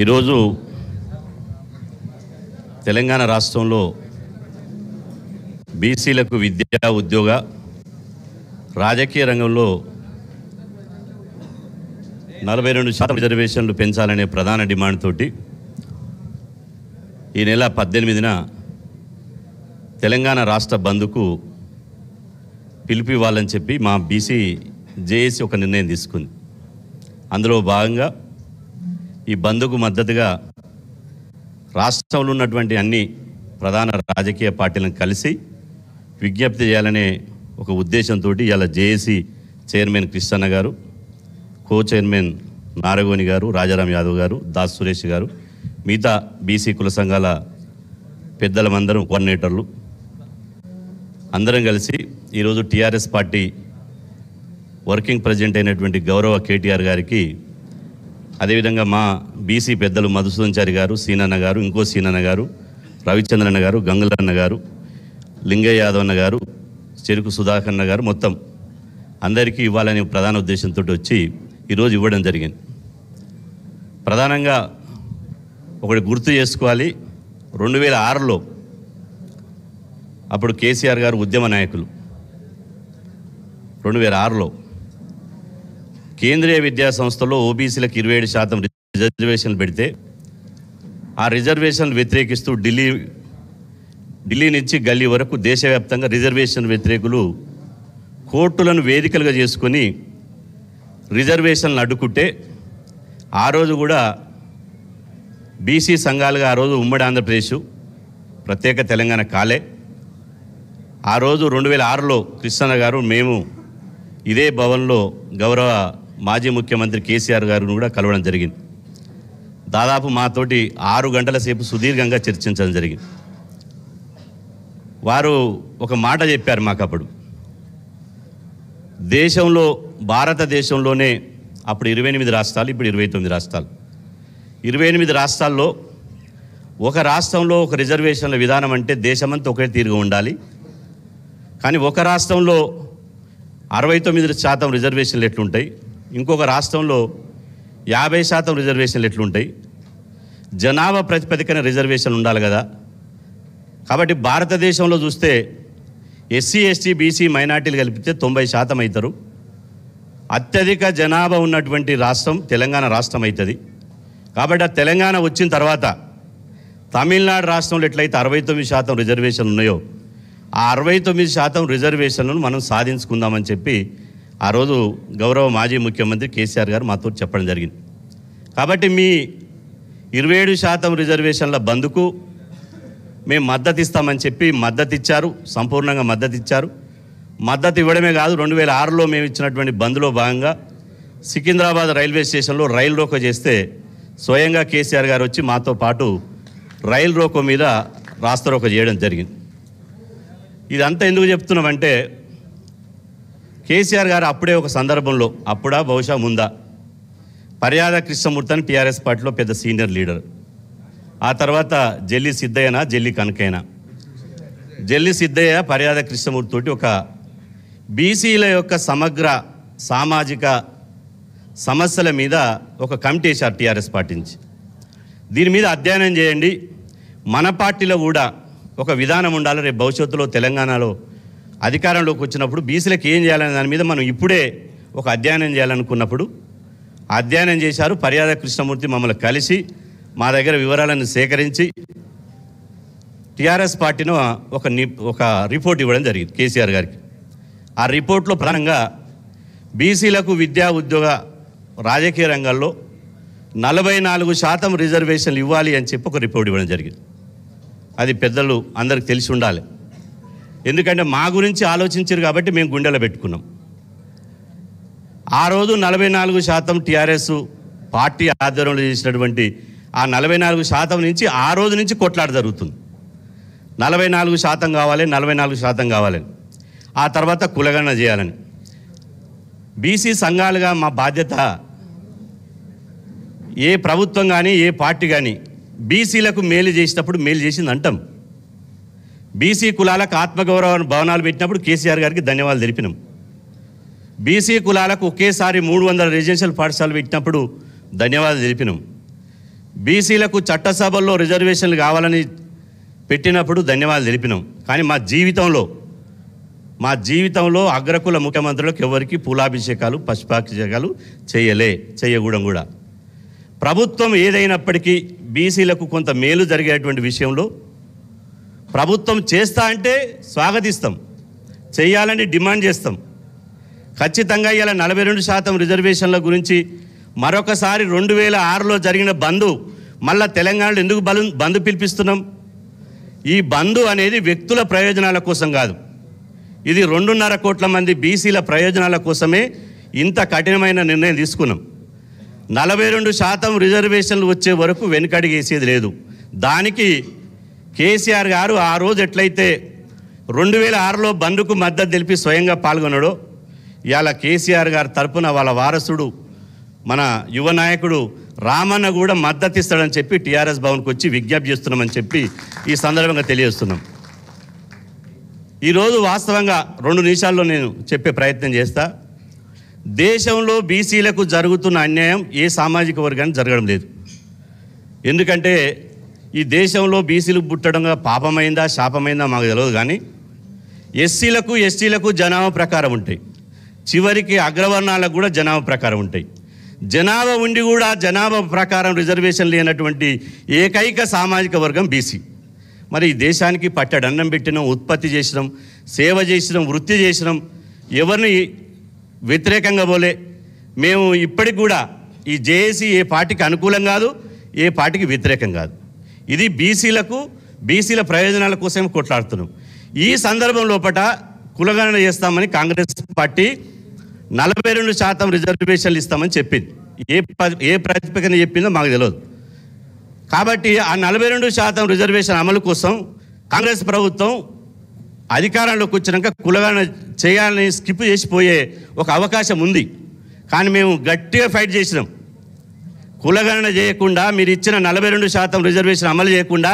ఈరోజు తెలంగాణ రాష్ట్రంలో బీసీలకు విద్యా ఉద్యోగ రాజకీయ రంగంలో 42% రిజర్వేషన్లు పెంచాలనే ప్రధాన డిమాండ్ తోటి ఈ నెల 18న తెలంగాణ రాష్ట్ర బంద్కు పిలుపు ఇవ్వాలని చెప్పి మా బీసీ జేఏసీ ఒక నిర్ణయం తీసుకుంది. అందులో భాగంగా ఈ బంద్కు మద్దతుగా రాష్ట్రంలో ఉన్నటువంటి అన్ని ప్రధాన రాజకీయ పార్టీలను కలిసి విజ్ఞప్తి చేయాలనే ఒక ఉద్దేశంతో ఇలా జేఏసీ చైర్మన్ కృష్ణన్న గారు, కో చైర్మన్ నారగోని గారు, రాజారాం యాదవ్ గారు, దాస్ సురేష్ గారు, మిగతా బీసీ కుల సంఘాల పెద్దలమందరం కోఆర్డినేటర్లు అందరం కలిసి ఈరోజు టీఆర్ఎస్ పార్టీ వర్కింగ్ ప్రెసిడెంట్ అయినటువంటి గౌరవ కేటీఆర్ గారికి, అదేవిధంగా మా బీసీ పెద్దలు మధుసూదన్చారి గారు, సీనన్న గారు, ఇంకో సీనన్న గారు, రవిచంద్రన్న గారు, గంగులన్న గారు, లింగయ్య యాదవ్ అన్న గారు, చెరుకు సుధాకర్ణ గారు, మొత్తం అందరికీ ఇవ్వాలనే ప్రధాన ఉద్దేశంతో వచ్చి ఈరోజు ఇవ్వడం జరిగింది. ప్రధానంగా ఒకటి గుర్తు చేసుకోవాలి. 2006లో అప్పుడు కేసీఆర్ గారు ఉద్యమ నాయకులు 2006లో కేంద్రీయ విద్యా సంస్థలో ఓబీసీలకు 27% రిజర్వేషన్లు పెడితే ఆ రిజర్వేషన్లు వ్యతిరేకిస్తూ ఢిల్లీ నుంచి గల్లీ వరకు దేశవ్యాప్తంగా రిజర్వేషన్ వ్యతిరేకులు కోర్టులను వేదికలుగా చేసుకొని రిజర్వేషన్లు అడ్డుకుంటే ఆ రోజు కూడా బీసీ సంఘాలుగా ఆ రోజు ఉమ్మడి ఆంధ్రప్రదేశ్ ప్రత్యేక తెలంగాణ కాలే. ఆ రోజు 2006లో కృష్ణన్న గారు మేము ఇదే భవన్లో గౌరవ మాజీ ముఖ్యమంత్రి కేసీఆర్ గారిని కూడా కలవడం జరిగింది. దాదాపు మాతోటి 6 గంటల సేపు సుదీర్ఘంగా చర్చించడం జరిగింది. వారు ఒక మాట చెప్పారు మాకు అప్పుడు. దేశంలో భారతదేశంలోనే అప్పుడు 28 రాష్ట్రాలు, ఇప్పుడు 29 రాష్ట్రాలు. 28 రాష్ట్రాల్లో ఒక రాష్ట్రంలో ఒక రిజర్వేషన్ల విధానం అంటే దేశమంతా ఒకే తీరుగా ఉండాలి. కానీ ఒక రాష్ట్రంలో 69% రిజర్వేషన్లు ఎట్లుంటాయి, ఇంకొక రాష్ట్రంలో 50% రిజర్వేషన్లు ఎట్లుంటాయి, జనాభా ప్రాతిపదికన రిజర్వేషన్లు ఉండాలి కదా. కాబట్టి భారతదేశంలో చూస్తే ఎస్సీ, ఎస్టీ, బీసీ, మైనార్టీలు కలిపితే 90% అవుతారు. అత్యధిక జనాభా ఉన్నటువంటి రాష్ట్రం తెలంగాణ రాష్ట్రం అవుతుంది. కాబట్టి ఆ తెలంగాణ వచ్చిన తర్వాత తమిళనాడు రాష్ట్రంలో ఎట్లయితే 69% రిజర్వేషన్లు ఉన్నాయో ఆ 69% రిజర్వేషన్లను మనం సాధించుకుందామని చెప్పి ఆ రోజు గౌరవ మాజీ ముఖ్యమంత్రి కేసీఆర్ గారు మాతో చెప్పడం జరిగింది. కాబట్టి మీ 27% రిజర్వేషన్ల బంద్కు మేము మద్దతు ఇస్తామని చెప్పి మద్దతు ఇచ్చారు, సంపూర్ణంగా మద్దతు ఇచ్చారు. మద్దతు ఇవ్వడమే కాదు, 2006లో మేము ఇచ్చినటువంటి బంద్లో భాగంగా సికింద్రాబాద్ రైల్వే స్టేషన్లో రైలు రోకో చేస్తే స్వయంగా కేసీఆర్ గారు వచ్చి మాతో పాటు రైలు రోకో మీద రాస్తారోకో చేయడం జరిగింది. ఇదంతా ఎందుకు చెప్తున్నామంటే కేసీఆర్ గారు అప్పుడే ఒక సందర్భంలో, అప్పుడా బహుశా ముందా, పర్యాద కృష్ణమూర్తి అని టీఆర్ఎస్ పార్టీలో పెద్ద సీనియర్ లీడర్, ఆ తర్వాత జల్లి సిద్ధయ్యనా జల్లి కనకయ్యనా, జల్లి సిద్ధయ్య పర్యాద కృష్ణమూర్తి తోటి ఒక బీసీల యొక్క సమగ్ర సామాజిక సమస్యల మీద ఒక కమిటీ వేశారు టీఆర్ఎస్ పార్టీ నుంచి. దీని మీద అధ్యయనం చేయండి, మన పార్టీలో కూడా ఒక విధానం ఉండాలి, రేపు భవిష్యత్తులో తెలంగాణలో అధికారంలోకి వచ్చినప్పుడు బీసీలకు ఏం చేయాలనే దాని మీద మనం ఇప్పుడే ఒక అధ్యయనం చేయాలనుకున్నప్పుడు అధ్యయనం చేశారు. పర్యాద కృష్ణమూర్తి మమ్మల్ని కలిసి మా దగ్గర వివరాలను సేకరించి టీఆర్ఎస్ పార్టీను ఒక రిపోర్ట్ ఇవ్వడం జరిగింది కేసీఆర్ గారికి. ఆ రిపోర్ట్లో ప్రధానంగా బీసీలకు విద్యా ఉద్యోగ రాజకీయ రంగాల్లో 44% రిజర్వేషన్లు ఇవ్వాలి అని చెప్పి ఒక రిపోర్ట్ ఇవ్వడం జరిగింది. అది పెద్దలు అందరికి తెలిసి ఉండాలి, ఎందుకంటే మా గురించి ఆలోచించారు కాబట్టి మేము గుండెలో పెట్టుకున్నాం. ఆ రోజు 44% టీఆర్ఎస్ పార్టీ ఆధ్వర్యంలో చేసినటువంటి ఆ 44% నుంచి ఆ రోజు నుంచి కొట్లాట జరుగుతుంది. 44% కావాలి, 44% కావాలని, ఆ తర్వాత కులగణన చేయాలని. బీసీ సంఘాలుగా మా బాధ్యత, ఏ ప్రభుత్వం కానీ ఏ పార్టీ కానీ బీసీలకు మేలు చేసినప్పుడు మేలు చేసింది అంటాం. బీసీ కులాలకు ఆత్మగౌరవ భవనాలు పెట్టినప్పుడు కేసీఆర్ గారికి ధన్యవాదాలు తెలిపినాం. బీసీ కులాలకు ఒకేసారి 300 రెసిడెన్షియల్ పాఠశాలలు పెట్టినప్పుడు ధన్యవాదాలు తెలిపినాం. బీసీలకు చట్టసభల్లో రిజర్వేషన్లు కావాలని పెట్టినప్పుడు ధన్యవాదాలు తెలిపినాం. కానీ మా జీవితంలో అగ్రకుల ముఖ్యమంత్రులకు ఎవరికి పూలాభిషేకాలు పశుపాభిషేకాలు చేయకూడదు కూడా. ప్రభుత్వం ఏదైనప్పటికీ బీసీలకు కొంత మేలు జరిగేటువంటి విషయంలో ప్రభుత్వం చేస్తా అంటే స్వాగతిస్తాం, చేయాలని డిమాండ్ చేస్తాం. ఖచ్చితంగా ఇలా 42% రిజర్వేషన్ల గురించి మరొకసారి 2006లో జరిగిన బంద్ మళ్ళా తెలంగాణలో ఎందుకు బంద్ పిలిపిస్తున్నాం? ఈ బంద్ అనేది వ్యక్తుల ప్రయోజనాల కోసం కాదు, ఇది 2.5 కోట్ల మంది బీసీల ప్రయోజనాల కోసమే ఇంత కఠినమైన నిర్ణయం తీసుకున్నాం. 42% రిజర్వేషన్లు వచ్చే వరకు వెనుకడిగేసేది లేదు. దానికి కేసీఆర్ గారు ఆ రోజు ఎట్లయితే 2006లో బంద్కు మద్దతు తెలిపి స్వయంగా పాల్గొన్నాడో, ఇవాళ కేసీఆర్ గారి తరపున వాళ్ళ వారసుడు మన యువ నాయకుడు రామన్న కూడా మద్దతు ఇస్తాడని చెప్పి టీఆర్ఎస్ భవన్కి వచ్చి విజ్ఞప్తి చేస్తున్నామని చెప్పి ఈ సందర్భంగా తెలియజేస్తున్నాం. ఈరోజు వాస్తవంగా 2 నిమిషాల్లో నేను చెప్పే ప్రయత్నం చేస్తా. దేశంలో బీసీలకు జరుగుతున్న అన్యాయం ఏ సామాజిక వర్గానికి జరగడం లేదు. ఎందుకంటే ఈ దేశంలో బీసీలు పుట్టడంగా పాపమైందా శాపమైందా మాకు తెలియదు. కానీ ఎస్సీలకు ఎస్టీలకు జనాభా ప్రకారం ఉంటాయి, చివరికి అగ్రవర్ణాలకు కూడా జనాభా ప్రకారం ఉంటాయి. జనాభా ఉండి కూడా జనాభా ప్రకారం రిజర్వేషన్ లేనటువంటి ఏకైక సామాజిక వర్గం బీసీ. మరి ఈ దేశానికి పట్టడన్నం పెట్టినాం, ఉత్పత్తి చేసినాం, సేవ చేసినాం, వృత్తి చేసినాం, ఎవరిని వ్యతిరేకంగా పోలే. మేము ఇప్పటికి కూడా ఈ జేఏసీ ఏ పార్టీకి అనుకూలం కాదు, ఏ పార్టీకి వ్యతిరేకం కాదు. ఇది బీసీల ప్రయోజనాల కోసమే కొట్లాడుతున్నాం. ఈ సందర్భం లోపల కులగణన చేస్తామని కాంగ్రెస్ పార్టీ 42% రిజర్వేషన్లు ఇస్తామని చెప్పింది. ఏ ప్రతిపక్షన చెప్పిందో మాకు తెలియదు. కాబట్టి ఆ 42% రిజర్వేషన్ అమలు కోసం కాంగ్రెస్ ప్రభుత్వం అధికారంలోకి వచ్చినాక కులగణన చేయాలని స్కిప్ చేసిపోయే ఒక అవకాశం ఉంది. కానీ మేము గట్టిగా ఫైట్ చేసినాం. కులగణన చేయకుండా మీరు ఇచ్చిన 42% రిజర్వేషన్ అమలు చేయకుండా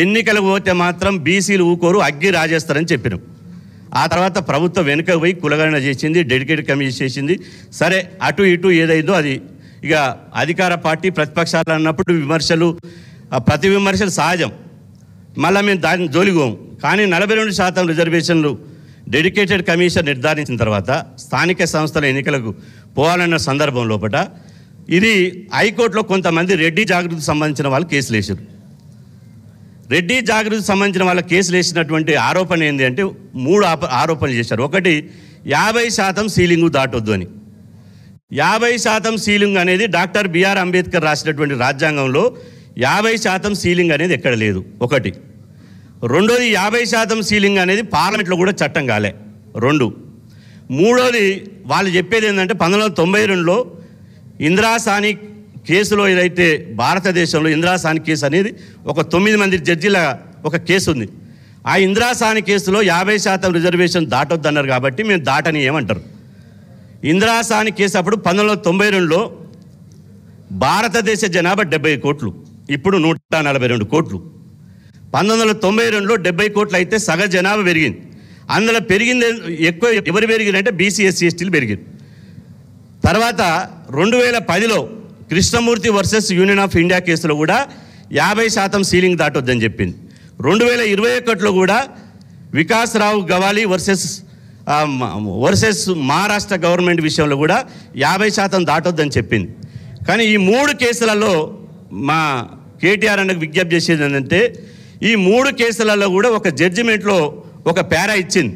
ఎన్నికలకు పోతే మాత్రం బీసీలు ఊకోరు, అగ్గి రాజేస్తారని చెప్పినాం. ఆ తర్వాత ప్రభుత్వం వెనుక పోయి కులగణన చేసింది, డెడికేటెడ్ కమిషన్ చేసింది. సరే, అటు ఇటు ఏదైందో అది ఇక అధికార పార్టీ ప్రతిపక్షాలు అన్నప్పుడు ప్రతి విమర్శలు సహజం. మళ్ళీ మేము దాన్ని జోలిగోం. కానీ 42% రిజర్వేషన్లు డెడికేటెడ్ కమిషన్ నిర్ధారించిన తర్వాత స్థానిక సంస్థల ఎన్నికలకు పోవాలన్న సందర్భం లోపల ఇది హైకోర్టులో కొంతమంది రెడ్డి జాగృతికి సంబంధించిన వాళ్ళు కేసులు వేశారు. రెడ్డి జాగృతికి సంబంధించిన వాళ్ళ కేసులు వేసినటువంటి ఆరోపణ ఏంటి అంటే 3 ఆరోపణలు చేశారు. ఒకటి, 50% సీలింగు దాటొద్దు అని. 50% సీలింగ్ అనేది డాక్టర్ బిఆర్ అంబేద్కర్ రాసినటువంటి రాజ్యాంగంలో 50% సీలింగ్ అనేది ఎక్కడ లేదు. ఒకటి. రెండోది, 50% సీలింగ్ అనేది పార్లమెంట్లో కూడా చట్టం కాలే. 2. మూడోది, వాళ్ళు చెప్పేది ఏంటంటే 1992లో ఇందిరాసాని కేసులో ఏదైతే భారతదేశంలో ఇందిరాసాని కేసు అనేది ఒక 9 మంది జడ్జిల ఒక కేసు ఉంది. ఆ ఇందిరాసాని కేసులో 50% రిజర్వేషన్ దాటొద్దన్నారు కాబట్టి మేము దాటని ఏమంటారు. ఇందిరాసాని కేసు అప్పుడు 1992లో భారతదేశ జనాభా 70 కోట్లు, ఇప్పుడు 142 కోట్లు. 1992లో 70 కోట్లు అయితే సగ జనాభా పెరిగింది. అందులో పెరిగింది ఎక్కువ ఎవరు పెరిగిందంటే బీసీ ఎస్సీ ఎస్టీలు పెరిగింది. తర్వాత 2010లో Krishnamurthy versus union of India కేసులో కూడా 50% సీలింగ్ దాటొద్దని చెప్పింది. 2021లో కూడా వికాస్ రావు గవాలి వర్సెస్ మహారాష్ట్ర గవర్నమెంట్ విషయంలో కూడా 50% దాటొద్దని చెప్పింది. కానీ ఈ 3 కేసులలో మా కేటీఆర్ అన్నకు విజ్ఞప్తి చేసేది ఏంటంటే ఈ 3 కేసులలో కూడా ఒక జడ్జిమెంట్లో ఒక పేరా ఇచ్చింది.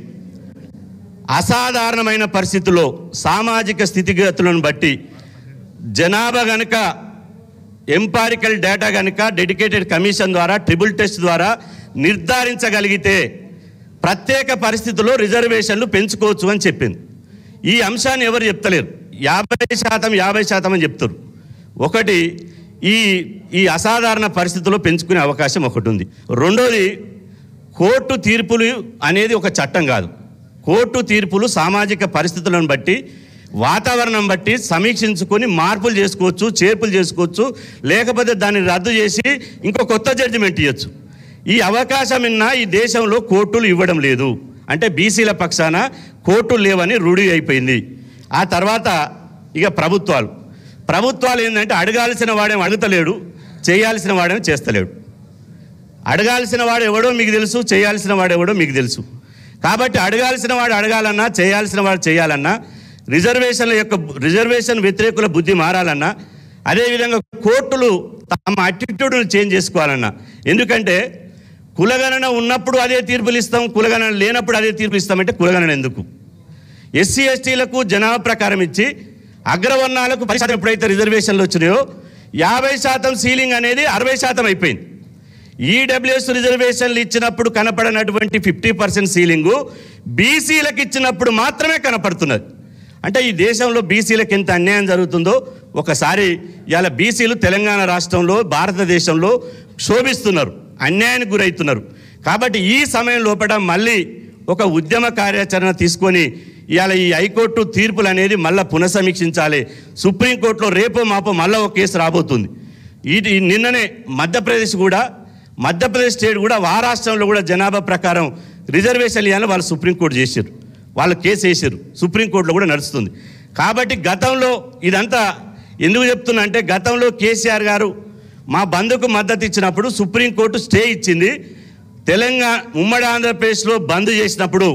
అసాధారణమైన పరిస్థితుల్లో సామాజిక స్థితిగతులను బట్టి జనాభా గనుక ఎంపారికల్ డేటా కనుక డెడికేటెడ్ కమిషన్ ద్వారా ట్రిపుల్ టెస్ట్ ద్వారా నిర్ధారించగలిగితే ప్రత్యేక పరిస్థితుల్లో రిజర్వేషన్లు పెంచుకోవచ్చు అని చెప్పింది. ఈ అంశాన్ని ఎవరు చెప్తలేరు. 50% అని చెప్తారు. ఒకటి, ఈ అసాధారణ పరిస్థితుల్లో పెంచుకునే అవకాశం ఒకటి ఉంది. రెండోది, కోర్టు తీర్పులు అనేది ఒక చట్టం కాదు. కోర్టు తీర్పులు సామాజిక పరిస్థితులను బట్టి వాతావరణం బట్టి సమీక్షించుకొని మార్పులు చేసుకోవచ్చు, చేర్పులు చేసుకోవచ్చు, లేకపోతే దాన్ని రద్దు చేసి ఇంకో కొత్త జడ్జిమెంట్ ఇవ్వచ్చు. ఈ అవకాశం ఈ దేశంలో కోర్టులు ఇవ్వడం లేదు. అంటే బీసీల పక్షాన కోర్టులు లేవని రూఢి అయిపోయింది. ఆ తర్వాత ఇక ప్రభుత్వాలు ఏంటంటే అడగాల్సిన వాడేం అడుగుతలేడు, చేయాల్సిన వాడేమో చేస్తలేడు. అడగాల్సిన వాడు ఎవడో మీకు తెలుసు, చేయాల్సిన వాడు ఎవడో మీకు తెలుసు. కాబట్టి అడగాల్సిన వాడు అడగాలన్నా, చేయాల్సిన వాడు చేయాలన్నా, రిజర్వేషన్ వ్యతిరేకుల బుద్ధి మారాలన్నా, అదేవిధంగా కోర్టులు తమ అటిట్యూడ్ను చేంజ్ చేసుకోవాలన్నా. ఎందుకంటే కులగణన ఉన్నప్పుడు అదే తీర్పులు ఇస్తాం, కులగణన లేనప్పుడు అదే తీర్పులు ఇస్తామంటే కులగణన ఎందుకు? ఎస్సీ ఎస్టీలకు జనాభా ప్రకారం ఇచ్చి అగ్రవర్ణాలకు 10% ఎప్పుడైతే రిజర్వేషన్లు వచ్చినాయో 50% సీలింగ్ అనేది 60% అయిపోయింది. ఈడబ్ల్యూఎస్ రిజర్వేషన్లు ఇచ్చినప్పుడు కనపడనటువంటి 50% సీలింగు బీసీలకు ఇచ్చినప్పుడు మాత్రమే కనపడుతున్నది. అంటే ఈ దేశంలో బీసీలకు ఎంత అన్యాయం జరుగుతుందో ఒకసారి ఇవాళ బీసీలు తెలంగాణ రాష్ట్రంలో, భారతదేశంలో శోభిస్తున్నారు, అన్యాయానికి గురవుతున్నారు. కాబట్టి ఈ సమయం లోపల మళ్ళీ ఒక ఉద్యమ కార్యాచరణ తీసుకొని ఇవాళ ఈ హైకోర్టు తీర్పులు అనేది మళ్ళీ పునఃసమీక్షించాలి. సుప్రీంకోర్టులో రేపో మాపో మళ్ళీ ఒక కేసు రాబోతుంది. ఇది నిన్ననే మధ్యప్రదేశ్ స్టేట్ కూడా ఆ రాష్ట్రంలో కూడా జనాభా ప్రకారం రిజర్వేషన్లు ఇవ్వాలని వాళ్ళు సుప్రీంకోర్టు చేశారు, వాళ్ళు కేసు వేసారు, సుప్రీంకోర్టులో కూడా నడుస్తుంది. కాబట్టి గతంలో ఇదంతా ఎందుకు చెప్తున్నా అంటే, గతంలో కేసీఆర్ గారు మా బంద్కు మద్దతు ఇచ్చినప్పుడు సుప్రీంకోర్టు స్టే ఇచ్చింది. తెలంగాణ ఉమ్మడి ఆంధ్రప్రదేశ్లో బంద్ చేసినప్పుడు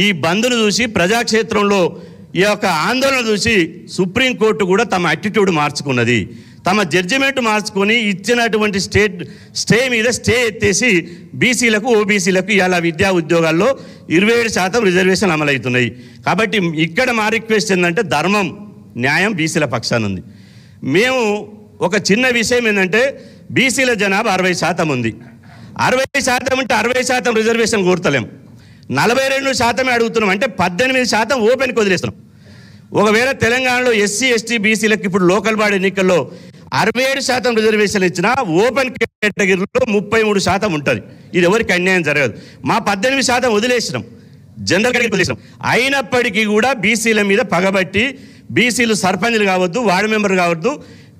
ఈ బంద్ను చూసి, ప్రజాక్షేత్రంలో ఈ యొక్క ఆందోళన చూసి సుప్రీంకోర్టు కూడా తమ యాటిట్యూడ్ మార్చుకున్నది, తమ జడ్జిమెంట్ మార్చుకొని ఇచ్చినటువంటి స్టే మీద స్టే ఎత్తేసి బీసీలకు, ఓబీసీలకు ఇవాళ విద్యా ఉద్యోగాల్లో 27% రిజర్వేషన్ అమలవుతున్నాయి. కాబట్టి ఇక్కడ మా రిక్వెస్ట్ ఏంటంటే, ధర్మం న్యాయం బీసీల పక్షాన ఉంది. మేము ఒక చిన్న విషయం ఏంటంటే, బీసీల జనాభా 60% ఉంది. 60% అంటే 60% రిజర్వేషన్ కోరుతలేం, 42% అడుగుతున్నాం. అంటే 18% ఓపెన్కి వదిలేస్తున్నాం. ఒకవేళ తెలంగాణలో ఎస్సీ ఎస్టీ బీసీలకు ఇప్పుడు లోకల్ బాడీ ఎన్నికల్లో 67% రిజర్వేషన్ ఇచ్చినా ఓపెన్ కేటగిరీలో 33% ఉంటుంది. ఇది ఎవరికి అన్యాయం జరగదు. మా 18% వదిలేసినాం, జనరల్ కేటగిరీ వదిలేసినాం. అయినప్పటికీ కూడా బీసీల మీద పగబట్టి బీసీలు సర్పంచ్లు కావద్దు, వార్డు మెంబర్ కావద్దు,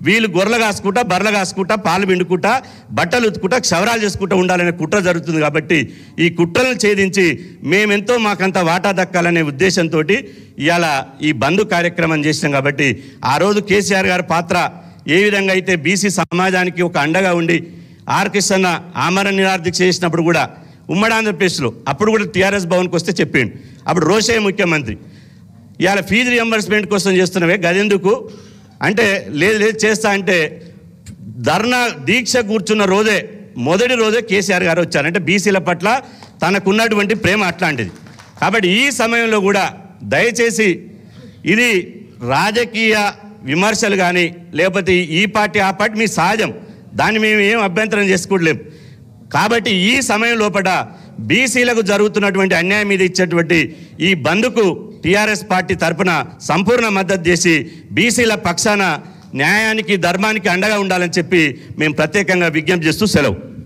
వీళ్ళు గొర్రెలు కాసుకుంటా, బర్రెలు కాసుకుంటా, పాలు పిండుకుంటా, బట్టలు ఉతుకుంటా, క్షవరాలు చేసుకుంటూ ఉండాలనే కుట్ర జరుగుతుంది. కాబట్టి ఈ కుట్రలను ఛేదించి మేమెంతో మాకంత వాటా దక్కాలనే ఉద్దేశంతో ఇవాళ ఈ బంద్ కార్యక్రమం చేసినాం. కాబట్టి ఆ రోజు కేసీఆర్ గారి పాత్ర ఏ విధంగా అయితే బీసీ సమాజానికి ఒక అండగా ఉండి ఆర్ కృష్ణ ఆమరణ నిరాదీక్ష చేసినప్పుడు కూడా ఉమ్మడి ఆంధ్రప్రదేశ్లో అప్పుడు కూడా టీఆర్ఎస్ భవన్కి వస్తే చెప్పిండు, అప్పుడు రోషయ్య ముఖ్యమంత్రి, ఇవాళ ఫీజు రియంబర్స్మెంట్ కోసం చేస్తున్నవే గదెందుకు అంటే, లేదు చేస్తా అంటే ధర్నా దీక్ష కూర్చున్న రోజే, మొదటి రోజే కేసీఆర్ గారు వచ్చారు. అంటే బీసీల పట్ల తనకున్నటువంటి ప్రేమ అట్లాంటిది. కాబట్టి ఈ సమయంలో కూడా దయచేసి ఇది రాజకీయ విమర్శలు కానీ లేకపోతే ఈ పార్టీ ఆ పార్టీ మీ సహజం, దాన్ని మేము ఏం అభ్యంతరం చేసుకోవట్లేము. కాబట్టి ఈ సమయం లోపల బీసీలకు జరుగుతున్నటువంటి అన్యాయం మీద ఇచ్చేటువంటి ఈ బంద్కు టీఆర్ఎస్ పార్టీ తరఫున సంపూర్ణ మద్దతు చేసి బీసీల పక్షాన న్యాయానికి, ధర్మానికి అండగా ఉండాలని చెప్పి మేము ప్రత్యేకంగా విజ్ఞప్తి చేస్తూ సెలవు.